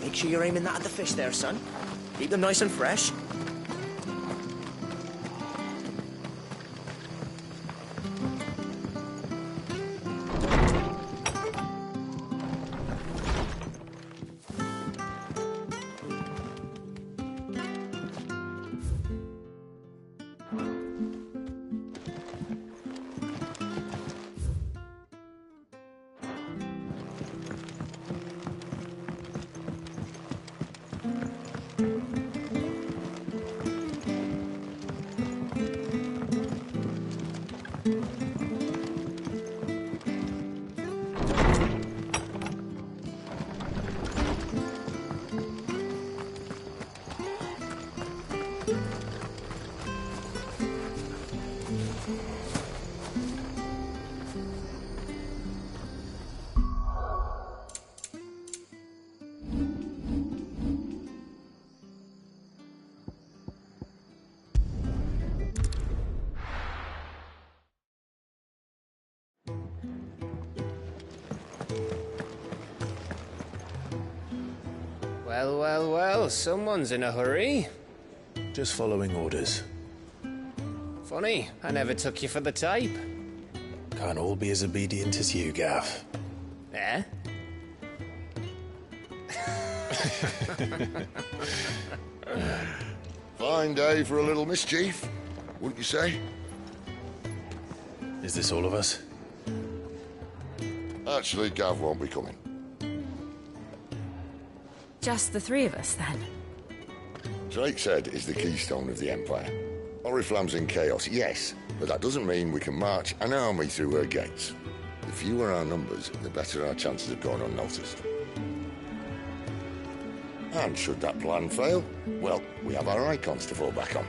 Make sure you're aiming that at the fish there, son. Keep them nice and fresh. Well, well, well, someone's in a hurry. Just following orders. Funny, I never took you for the type. Can't all be as obedient as you, Gav. Eh? Fine day for a little mischief, wouldn't you say? Is this all of us? Actually, Gav won't be coming. Just the three of us, then? Drake's Head is the keystone of the Empire. Oriflamme's in chaos, yes, but that doesn't mean we can march an army through her gates. The fewer our numbers, the better our chances of going unnoticed. And should that plan fail, well, we have our icons to fall back on.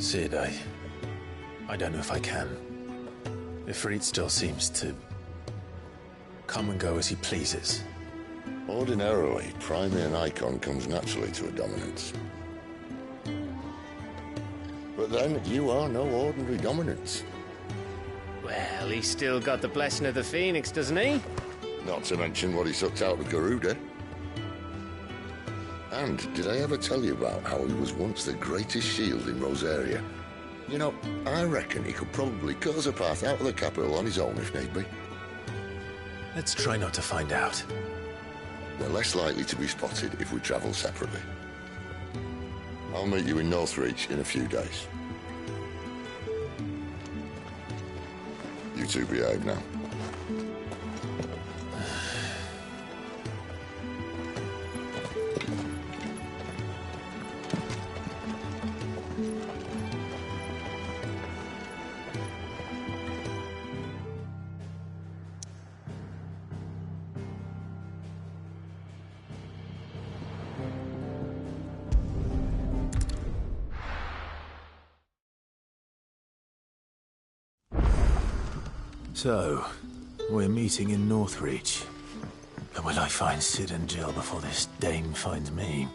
Sid, I don't know if I can. Ifrit still seems to come and go as he pleases. Ordinarily, priming an icon comes naturally to a dominance. But then, you are no ordinary dominance. Well, he's still got the blessing of the Phoenix, doesn't he? Not to mention what he sucked out of Garuda. And did I ever tell you about how he was once the greatest shield in Rosaria? You know, I reckon he could probably cut us a path out of the capital on his own if need be. Let's try not to find out. We're less likely to be spotted if we travel separately. I'll meet you in Northreach in a few days. You two behave now. So, we're meeting in Northreach. But will I find Sid and Jill before this dame finds me?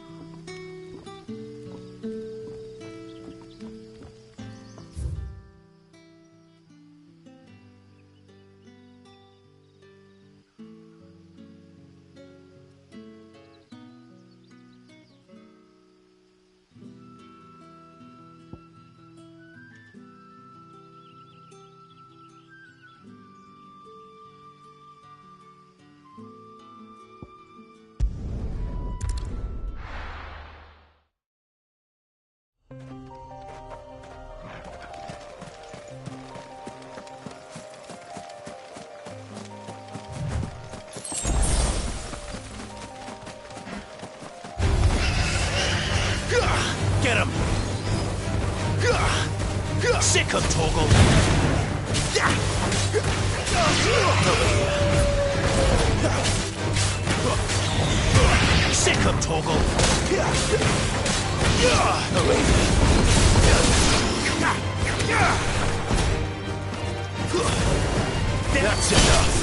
Get him! Sick of Torgal! Sick of Torgal! That's enough!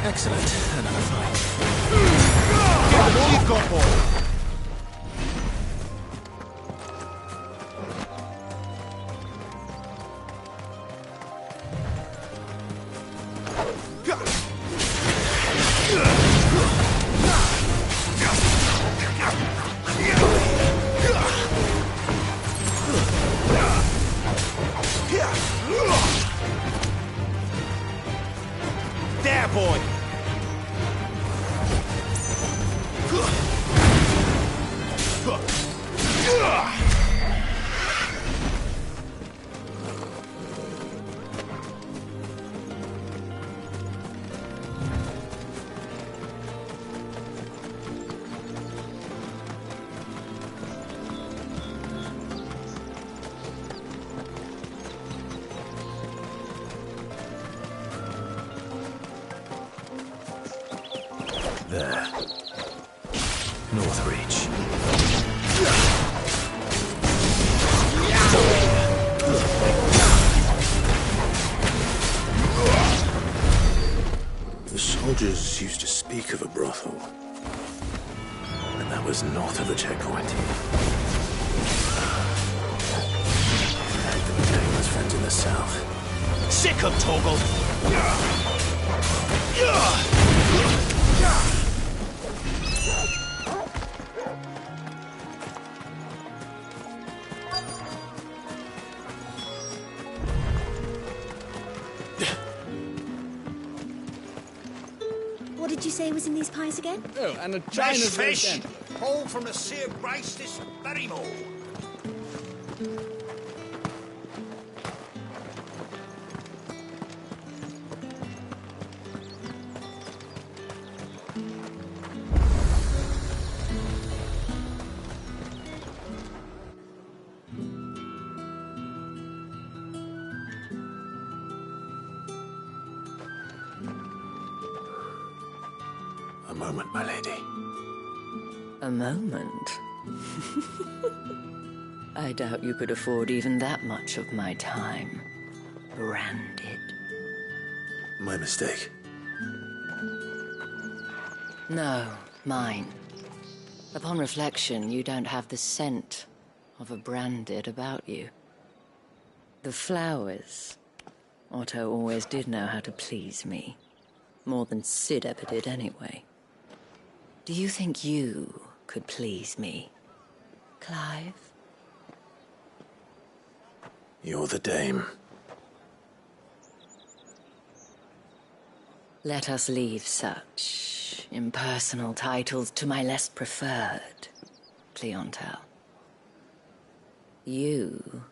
Excellent. Another fight. Give them all you've got, boy. There, boy! There. North Reach. The soldiers used to speak of a brothel. And that was north of the checkpoint. They were getting his friends in the south. Sick of Torgal! What did you say was in these pies again? Oh, and a Fresh China's fish! Whole from the sea of rice this very morning. A moment, my lady. A moment? I doubt you could afford even that much of my time. Branded. My mistake. No, mine. Upon reflection, you don't have the scent of a branded about you. The flowers. Otto always did know how to please me. More than Sid ever did anyway. Do you think you could please me, Clive? You're the dame. Let us leave such impersonal titles to my less preferred clientele. You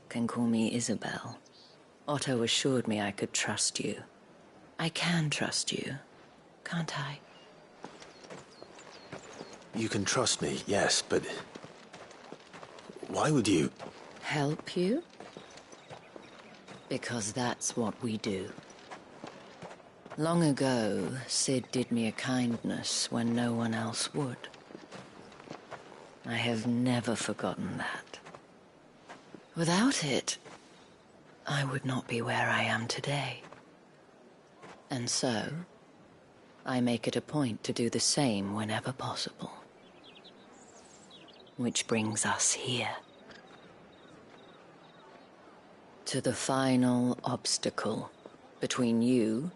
can call me Isabel. Otto assured me I could trust you. I can trust you, can't I? You can trust me, yes, but... why would you... Help you? Because that's what we do. Long ago, Sid did me a kindness when no one else would. I have never forgotten that. Without it, I would not be where I am today. And so, I make it a point to do the same whenever possible. Which brings us here. To the final obstacle between you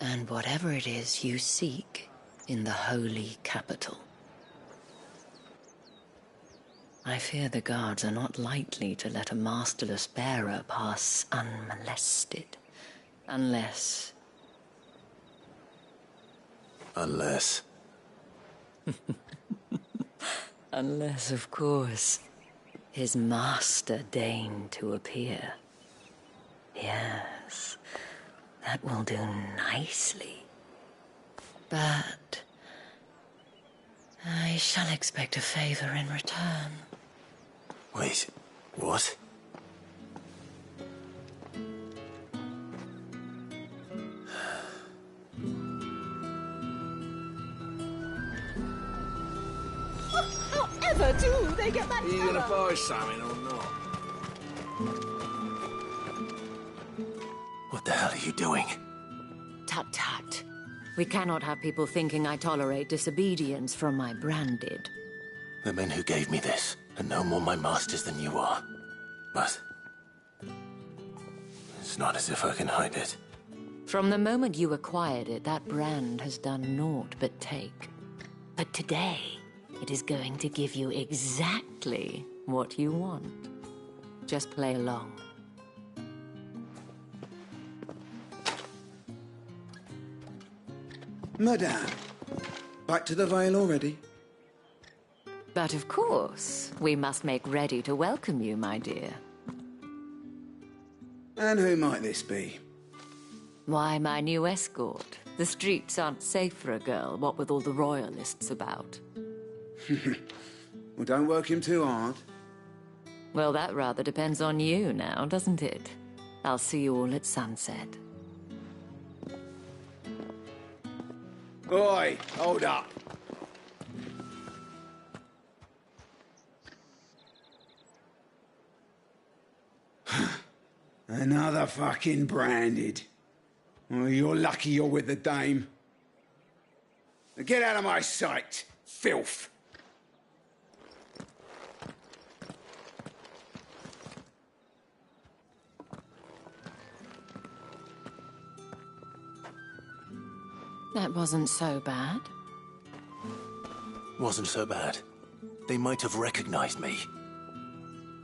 and whatever it is you seek in the holy capital. I fear the guards are not likely to let a masterless bearer pass unmolested, unless... Unless... Unless, of course, his master deigned to appear. Yes, that will do nicely. But I shall expect a favor in return. Wait, what? However do they get that Are you colour? gonna buy something or not? What the hell are you doing? Tut-tut. We cannot have people thinking I tolerate disobedience from my branded. The men who gave me this are no more my masters than you are. But it's not as if I can hide it. From the moment you acquired it, that brand has done naught but take. But today, it is going to give you exactly what you want. Just play along. Madame, back to the Vale already? But of course, we must make ready to welcome you, my dear. And who might this be? Why, my new escort. The streets aren't safe for a girl, what with all the royalists about. Well, don't work him too hard. Well, that rather depends on you now, doesn't it? I'll see you all at sunset. Oi, hold up. Another fucking branded. Well, you're lucky you're with the dame. Now get out of my sight, filth. That wasn't so bad. Wasn't so bad. They might have recognized me.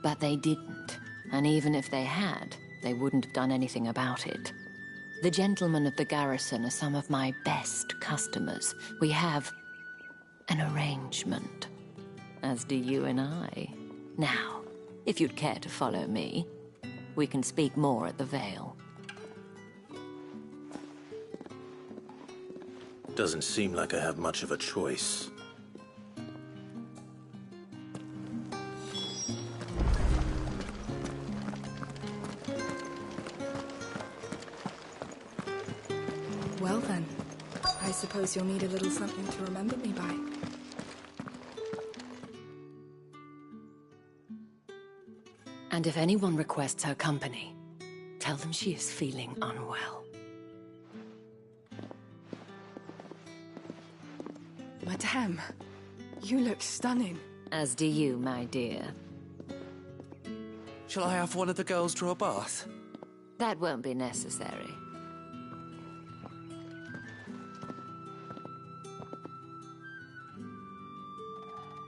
But they didn't. And even if they had, they wouldn't have done anything about it. The gentlemen of the garrison are some of my best customers. We have an arrangement, as do you and I. Now, if you'd care to follow me, we can speak more at the Vale. Doesn't seem like I have much of a choice. Well then, I suppose you'll need a little something to remember me by. And if anyone requests her company, tell them she is feeling unwell. Madame, you look stunning. As do you, my dear. Shall I have one of the girls draw a bath? That won't be necessary.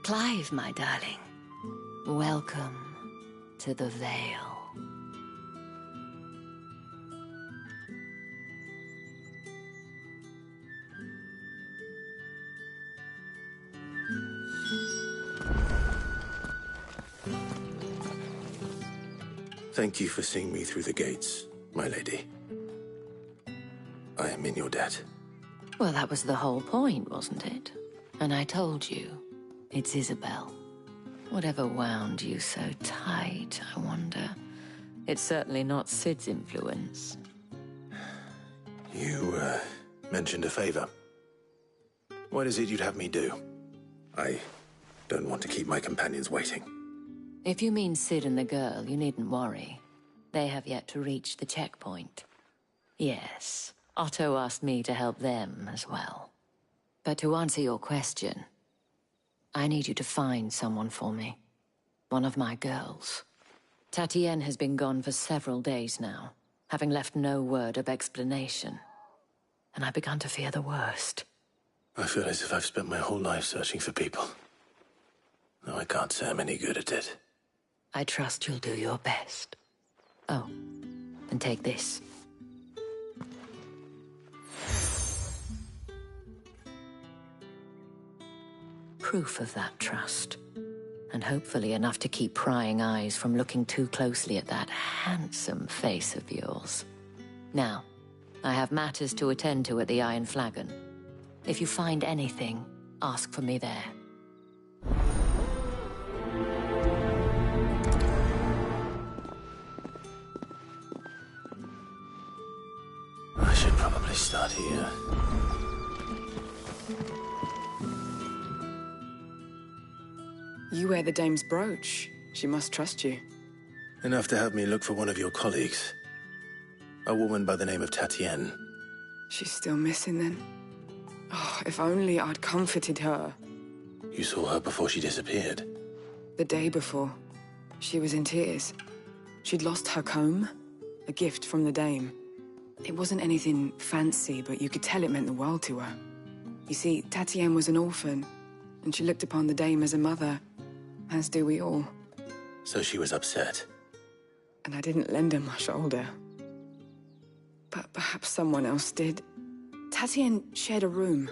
Clive, my darling. Welcome to the Vale. Thank you for seeing me through the gates, my lady. I am in your debt. Well, that was the whole point, wasn't it? And I told you, it's Isabel. Whatever wound you so tight, I wonder. It's certainly not Sid's influence. You, mentioned a favor. What is it you'd have me do? I don't want to keep my companions waiting. If you mean Sid and the girl, you needn't worry. They have yet to reach the checkpoint. Yes, Otto asked me to help them as well. But to answer your question, I need you to find someone for me. One of my girls. Tatienne has been gone for several days now, having left no word of explanation. And I've begun to fear the worst. I feel as if I've spent my whole life searching for people. Though I can't say I'm any good at it. I trust you'll do your best. Oh, and take this. Proof of that trust. And hopefully enough to keep prying eyes from looking too closely at that handsome face of yours. Now, I have matters to attend to at the Iron Flagon. If you find anything, ask for me there. I should probably start here. You wear the dame's brooch. She must trust you. Enough to have me look for one of your colleagues. A woman by the name of Tatienne. She's still missing then? Oh, if only I'd comforted her. You saw her before she disappeared. The day before, she was in tears. She'd lost her comb, a gift from the dame. It wasn't anything fancy, but you could tell it meant the world to her. You see, Tatienne was an orphan, and she looked upon the dame as a mother, as do we all. So she was upset. And I didn't lend her my shoulder. But perhaps someone else did. Tatienne shared a room.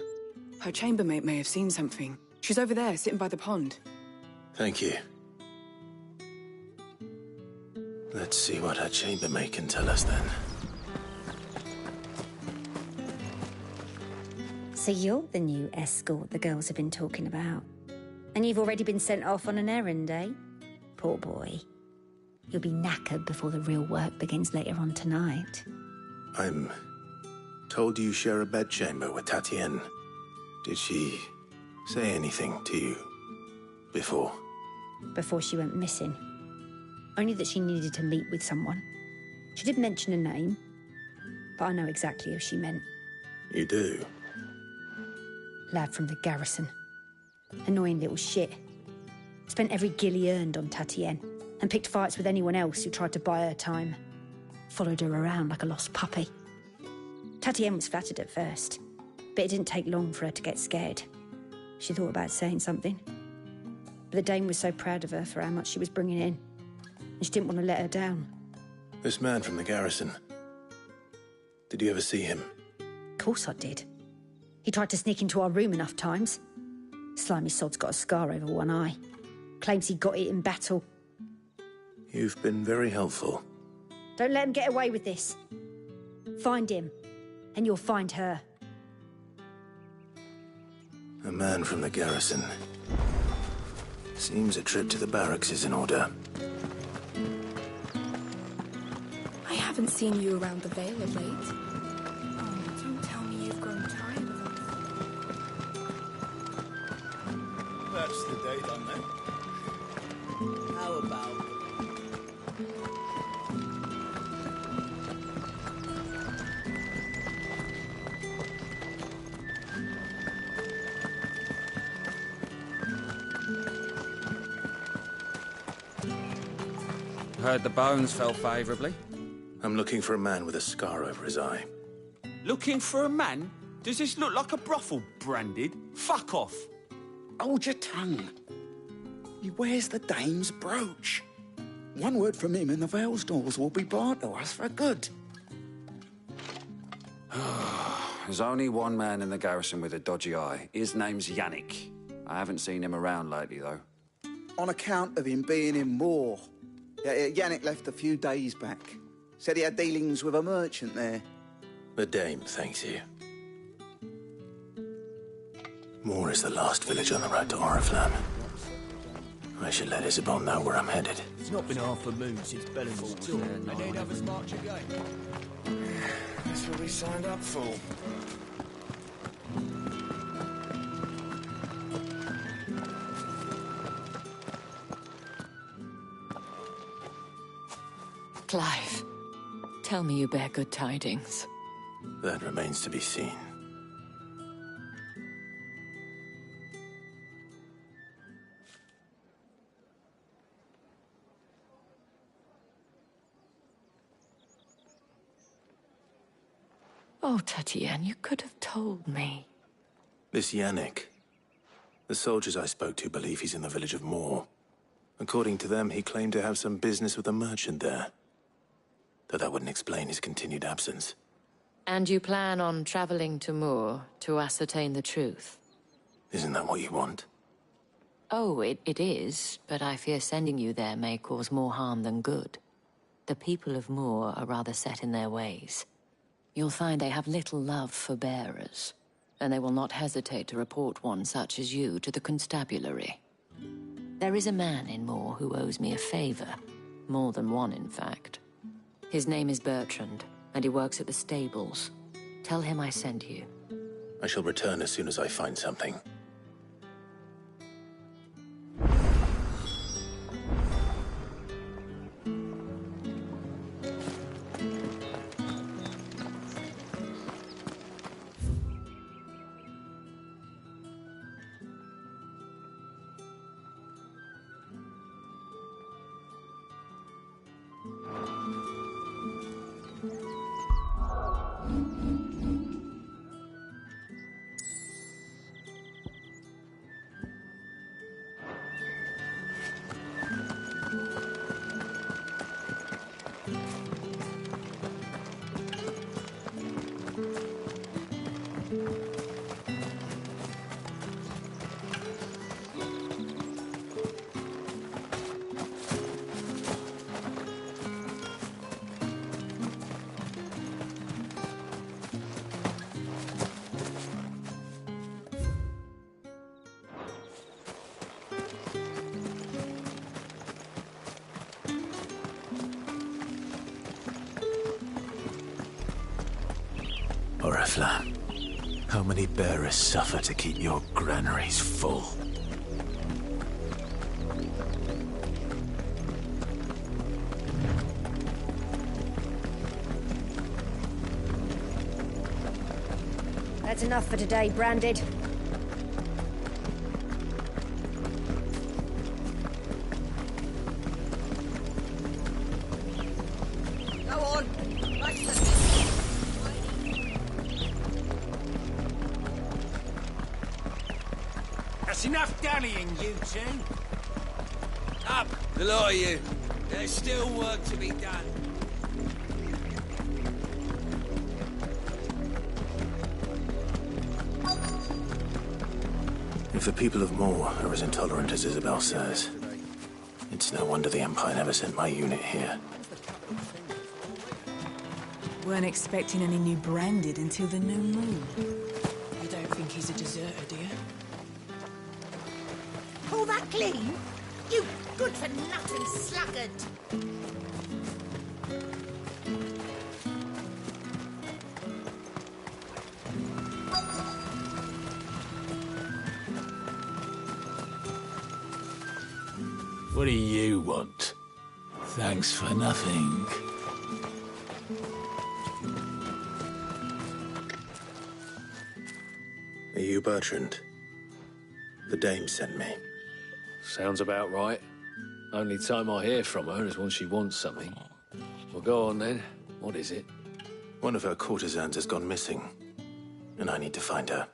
Her chambermaid may have seen something. She's over there, sitting by the pond. Thank you. Let's see what her chambermaid can tell us then. So you're the new escort the girls have been talking about. And you've already been sent off on an errand, eh? Poor boy. You'll be knackered before the real work begins later on tonight. I'm told you share a bedchamber with Tatienne. Did she say anything to you before? Before she went missing. Only that she needed to meet with someone. She did mention a name, but I know exactly who she meant. You do? Lad from the garrison. Annoying little shit. Spent every guil he earned on Tatienne, and picked fights with anyone else who tried to buy her time. Followed her around like a lost puppy. Tatienne was flattered at first, but it didn't take long for her to get scared. She thought about saying something. But the dame was so proud of her for how much she was bringing in, and she didn't want to let her down. This man from the garrison. Did you ever see him? Of course I did. He tried to sneak into our room enough times. Slimy sod's got a scar over one eye. Claims he got it in battle. You've been very helpful. Don't let him get away with this. Find him, and you'll find her. A man from the garrison. Seems a trip to the barracks is in order. I haven't seen you around the Vale of late. Oh, don't tell me you've grown tired of us. That's the day done then. How about... Heard the bones fell favourably. I'm looking for a man with a scar over his eye. Looking for a man? Does this look like a brothel, Branded? Fuck off. Hold your tongue. He wears the dame's brooch. One word from him and the Vale's doors will be barred to us for good. There's only one man in the garrison with a dodgy eye. His name's Yannick. I haven't seen him around lately, though. On account of him being in Moor. Yannick left a few days back. Said he had dealings with a merchant there. The dame thanks you. Moor is the last village on the road to Oriflamme. I should let Isabel know where I'm headed. It's not been half a moon since Bellen's tour. I need have us march again. That's what we signed up for. Clive, tell me you bear good tidings. That remains to be seen. Oh, Tatienne, you could have told me. This Yannick. The soldiers I spoke to believe he's in the village of Moor. According to them, he claimed to have some business with a merchant there. Though that wouldn't explain his continued absence. And you plan on traveling to Moor to ascertain the truth? Isn't that what you want? Oh, it is, but I fear sending you there may cause more harm than good. The people of Moor are rather set in their ways. You'll find they have little love for bearers, and they will not hesitate to report one such as you to the constabulary. There is a man in Moor who owes me a favor. More than one, in fact. His name is Bertrand, and he works at the stables. Tell him I sent you. I shall return as soon as I find something. Oriflamme, how many bearers suffer to keep your granaries full? That's enough for today, Branded. Go on. That's enough dallying, you two. Up, the lot of you. There's still work to be done. If the people of Moor are as intolerant as Isabel says, it's no wonder the Empire never sent my unit here. Weren't expecting any new Branded until the new moon. You don't think he's a deserter, do you? Pull that clean? You good-for-nothing sluggard! What do you want? Thanks for nothing. Are you Bertrand? The dame sent me. Sounds about right. Only time I hear from her is when she wants something. Well, go on then. What is it? One of her courtesans has gone missing, and I need to find her.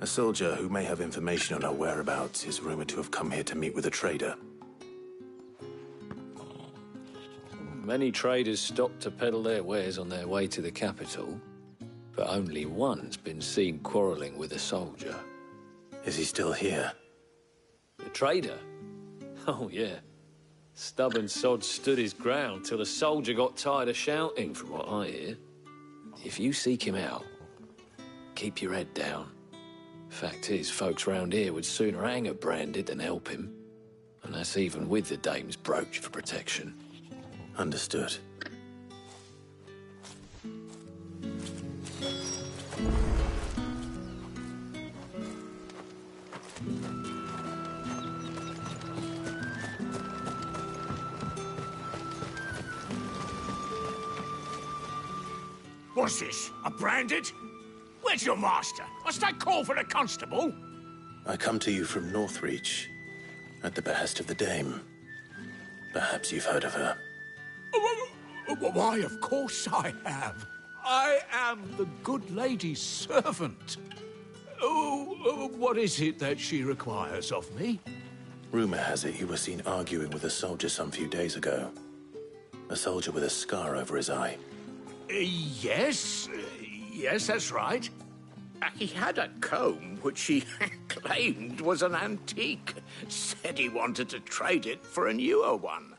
A soldier who may have information on her whereabouts is rumored to have come here to meet with a trader. Many traders stop to peddle their wares on their way to the capital, but only one's been seen quarreling with a soldier. Is he still here? The trader? Oh, yeah. Stubborn sod stood his ground till the soldier got tired of shouting, from what I hear. If you seek him out, keep your head down. Fact is, folks round here would sooner hang a Branded than help him. And that's even with the dame's brooch for protection. Understood. What's this? A Branded? Where's your master? Must I call for a constable? I come to you from Northreach, at the behest of the dame. Perhaps you've heard of her. Why, of course I have. I am the good lady's servant. What is it that she requires of me? Rumor has it you were seen arguing with a soldier some few days ago. A soldier with a scar over his eye. Yes, that's right. He had a comb which he claimed was an antique. Said he wanted to trade it for a newer one.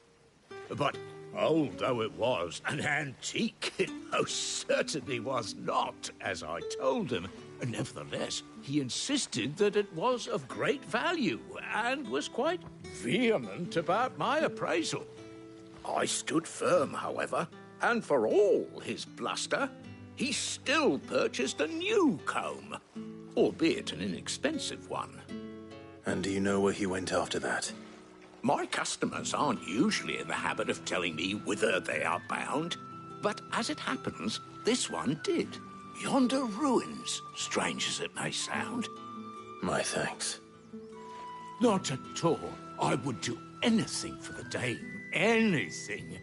But old though it was, an antique it most certainly was not, as I told him. Nevertheless, he insisted that it was of great value and was quite vehement about my appraisal. I stood firm, however, and for all his bluster, he still purchased a new comb, albeit an inexpensive one. And do you know where he went after that? My customers aren't usually in the habit of telling me whither they are bound, but as it happens, this one did. Yonder ruins, strange as it may sound. My thanks. Not at all. I would do anything for the dame. Anything.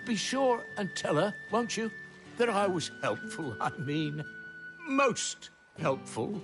Be sure and tell her, won't you, that I was helpful. I mean, most helpful.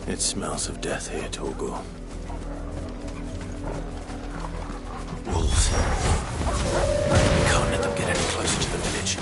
It smells of death here, Torgal. Wolves. We can't let them get any closer to the village.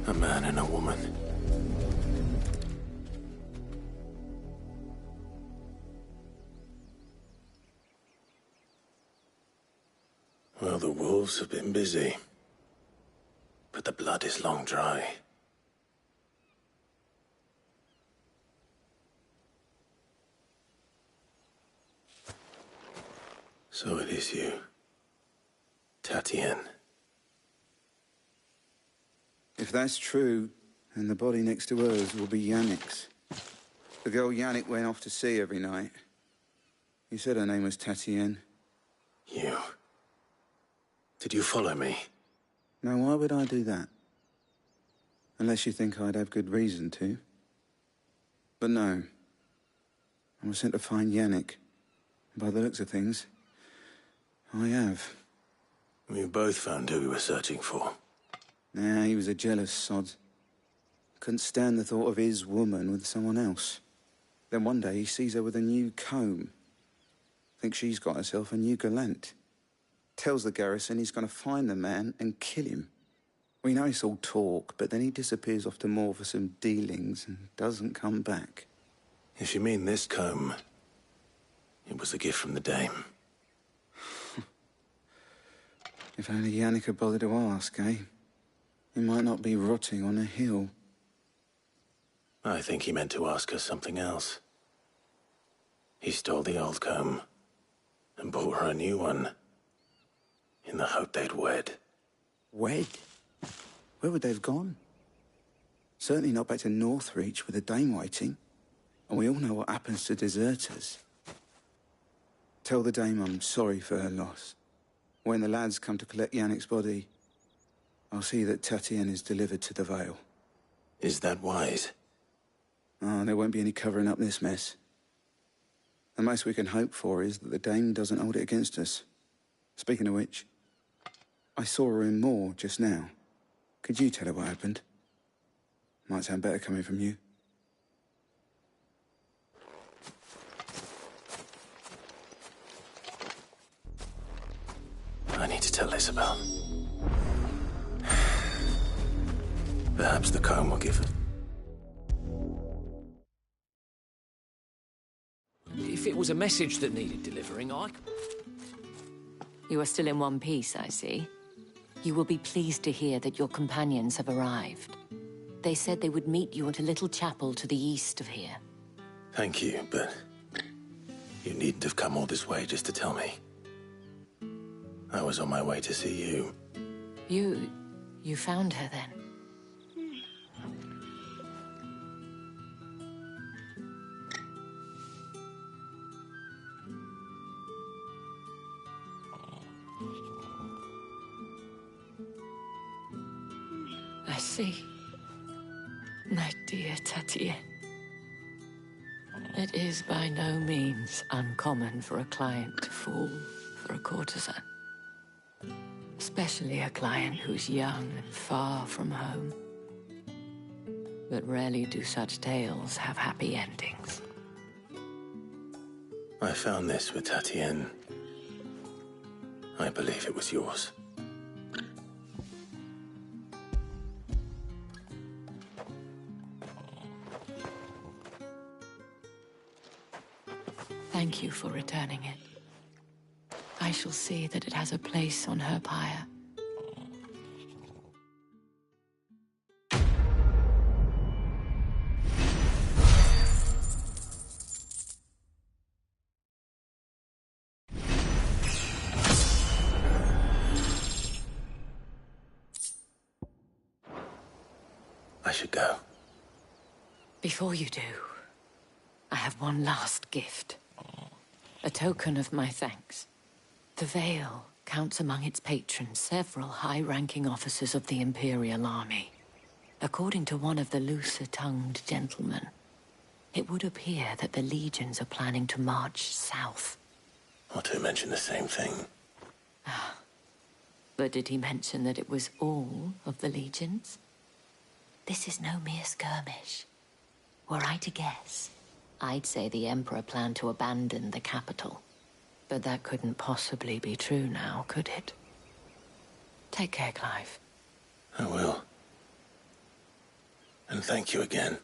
A man and a woman. Well, the wolves have been busy. But the blood is long dry. So it is you, Tatienne. If that's true, then the body next to hers will be Yannick's. The girl Yannick went off to see every night. He said her name was Tatienne. You. Did you follow me? Now, why would I do that? Unless you think I'd have good reason to. But no. I was sent to find Yannick. By the looks of things, I have. We both found who we were searching for. Nah, he was a jealous sod. Couldn't stand the thought of his woman with someone else. Then one day he sees her with a new comb. Thinks she's got herself a new gallant. Tells the garrison he's going to find the man and kill him. We know it's all talk, but then he disappears off to Moor for some dealings and doesn't come back. If you mean this comb, it was a gift from the dame. If only Yannick had bothered to ask, eh? He might not be rotting on a hill. I think he meant to ask us something else. He stole the old comb and bought her a new one in the hope they'd wed. Wed? Where would they have gone? Certainly not back to Northreach with a dame waiting. And we all know what happens to deserters. Tell the dame I'm sorry for her loss. When the lads come to collect Yannick's body, I'll see that Tatienne is delivered to the Vale. Is that wise? Oh, there won't be any covering up this mess. The most we can hope for is that the dame doesn't hold it against us. Speaking of which, I saw her in Moor just now. Could you tell her what happened? Might sound better coming from you. I need to tell Isabel. Perhaps the comb will give it. If it was a message that needed delivering, You are still in one piece, I see. You will be pleased to hear that your companions have arrived. They said they would meet you at a little chapel to the east of here. Thank you, but you needn't have come all this way just to tell me. I was on my way to see you. You found her then? I see. My dear Tatienne. It is by no means uncommon for a client to fall for a courtesan. Especially a client who's young and far from home. But rarely do such tales have happy endings. I found this with Tatienne. I believe it was yours. Thank you for returning it. I shall see that it has a place on her pyre. I should go. Before you do, I have one last gift. A token of my thanks. The Vale counts among its patrons several high-ranking officers of the Imperial Army. According to one of the looser-tongued gentlemen, it would appear that the legions are planning to march south. Or to mention the same thing. But did he mention that it was all of the legions? This is no mere skirmish. Were I to guess, I'd say the Emperor planned to abandon the capital. But that couldn't possibly be true now, could it? Take care, Clive. I will. And thank you again.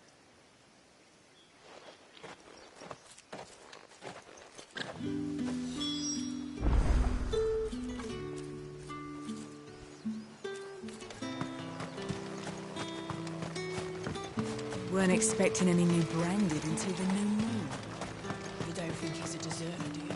Weren't expecting any new branded until the new moon. You don't think he's a deserter, do you?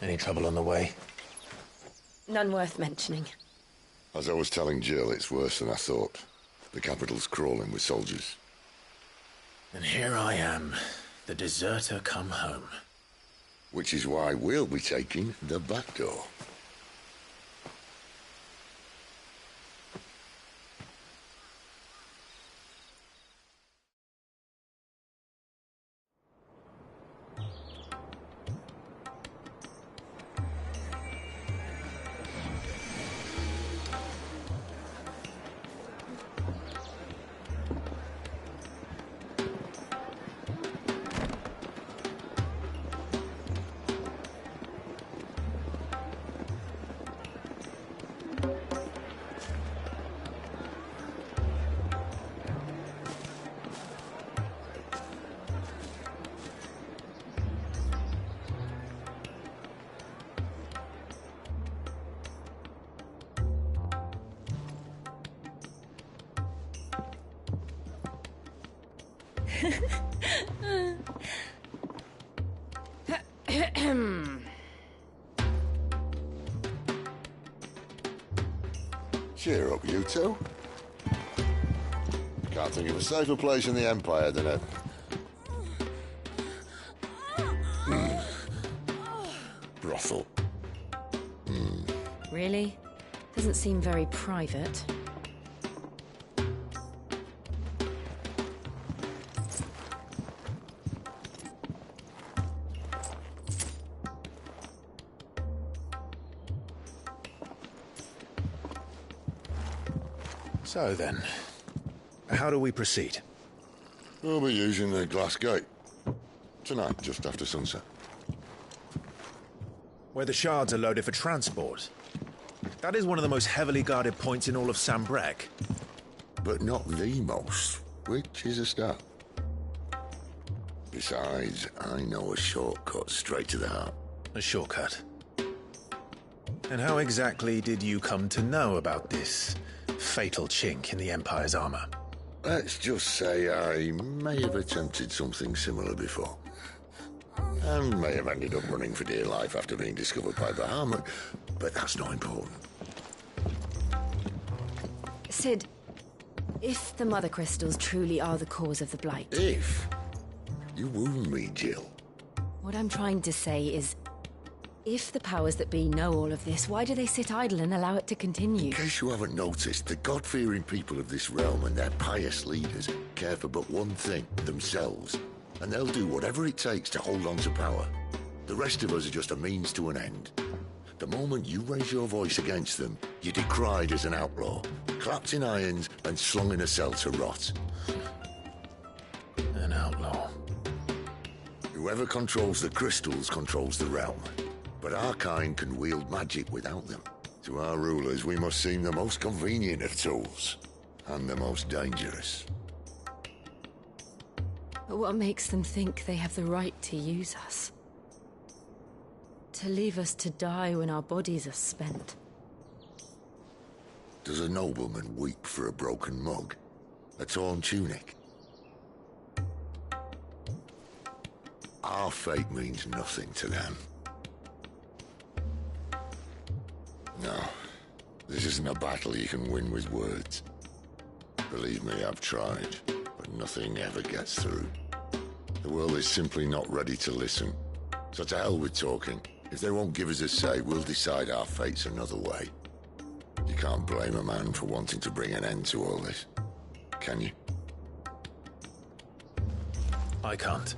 Any trouble on the way? None worth mentioning. As I was telling Jill, it's worse than I thought. The capital's crawling with soldiers. And here I am, the deserter come home. Which is why we'll be taking the back door. Cheer up, you two. Can't think of a safer place in the Empire than a... brothel. Really? Doesn't seem very private. So then, how do we proceed? We'll be using the glass gate. Tonight, just after sunset. Where the shards are loaded for transport. That is one of the most heavily guarded points in all of Sambrec. But not the most, which is a start. Besides, I know a shortcut straight to the heart. A shortcut? And how exactly did you come to know about this fatal chink in the Empire's armor? Let's just say I may have attempted something similar before. And may have ended up running for dear life after being discovered by Bahamut, but that's not important. Sid, if the Mother Crystals truly are the cause of the Blight... If? You wound me, Jill. What I'm trying to say is, if the powers that be know all of this, why do they sit idle and allow it to continue? In case you haven't noticed, the God-fearing people of this realm and their pious leaders care for but one thing, themselves. And they'll do whatever it takes to hold on to power. The rest of us are just a means to an end. The moment you raise your voice against them, you're decried as an outlaw, clapped in irons and slung in a cell to rot. An outlaw. Whoever controls the crystals controls the realm. But our kind can wield magic without them. To our rulers, we must seem the most convenient of tools, and the most dangerous. But what makes them think they have the right to use us? To leave us to die when our bodies are spent? Does a nobleman weep for a broken mug? A torn tunic? Our fate means nothing to them. No, this isn't a battle you can win with words. Believe me, I've tried, but nothing ever gets through. The world is simply not ready to listen. So to hell with talking. If they won't give us a say, we'll decide our fates another way. You can't blame a man for wanting to bring an end to all this, can you? I can't.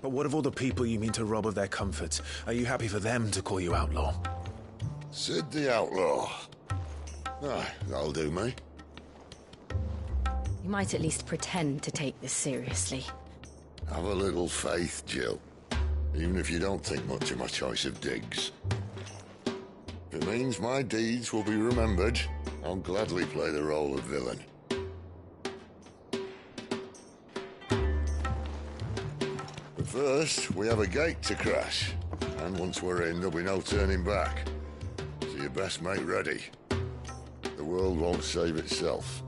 But what of all the people you mean to rob of their comforts? Are you happy for them to call you outlaw? Sid the Outlaw. Ah, that'll do me. You might at least pretend to take this seriously. Have a little faith, Jill. Even if you don't think much of my choice of digs. If it means my deeds will be remembered, I'll gladly play the role of villain. But first, we have a gate to crash. And once we're in, there'll be no turning back. So you best make ready. The world won't save itself.